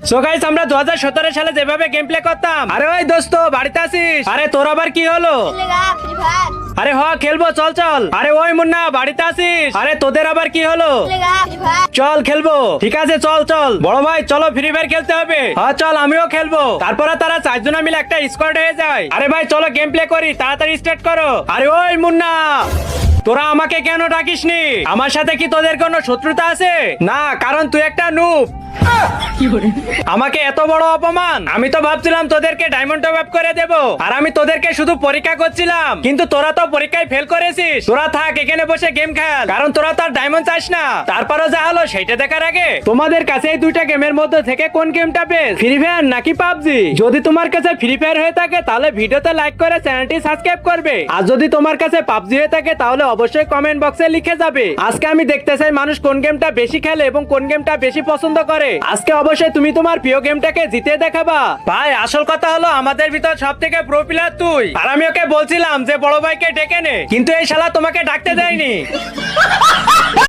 So guys আমরা 2017 সালে যেভাবে গেম প্লে করতাম। আরে ওই দোস্ত বাড়িতে আসিস? আরে তোর আবার কি হলো? আরে হ খেলবো, চল চল। আরে ওই মুন্না বাড়িতে আসিস? আরে তোদের আবার কি হলো? চল খেলবো। ঠিক আছে চল চল। বড় ভাই চলো ফ্রি ফায়ার খেলতে হবে। হ্যাঁ চল আমিও খেলবো। তারপরে তারা চারজন মিলে একটা স্কোয়াড হয়ে যায়। আরে ভাই চলো গেম প্লে করি, তাড়াতাড়ি স্টার্ট করো। আরে ওই মুন্না তোরা আমাকে কেন ডাকিসনি? আমার সাথে কি তোদের কোনো শত্রুতা আছে? না, কারণ তুই একটা নুব। আমাকে এত বড় অপমান! আমি তো ভাবছিলাম তোদেরকে ডায়মন্ড টপ আপ করে দেব, আর আমি তোদেরকে শুধু পরীক্ষা করছিলাম, কিন্তু তোরা তো পরীক্ষায় ফেল করেছিস। তোরা থাক এখানে বসে গেম খেল, কারণ তোরা তো আর ডায়মন্ড চাস না। তারপরও যা হলো সেটা দেখার আগে তোমাদের কাছে এই দুইটা গেমের মধ্যে থেকে কোন গেমটা বেস্ট, ফ্রি ফায়ার নাকি পাবজি? যদি তোমার কাছে ফ্রি ফায়ার হয়ে থাকে তাহলে ভিডিওতে লাইক করে চ্যানেলটি সাবস্ক্রাইব করবে, আর যদি তোমার কাছে পাবজি হয়ে থাকে তাহলে অবশ্যই কমেন্ট বক্সে লিখে যাবে। আজকে আমি দেখতে চাই মানুষ কোন গেমটা বেশি খেলে এবং কোন গেমটা বেশি পছন্দ করে। আজকে অবশ্যই তুমি তোমার প্রিয় গেমটাকে জিতে দেখাবা। ভাই আসল কথা হলো আমাদের ভিতর সব থেকে প্রো প্লেয়ার তুই, আর আমি ওকে বলছিলাম যে বড় ভাইকে ডেকে নে, কিন্তু এই শালা তোমাকে ডাকতে দেয়নি।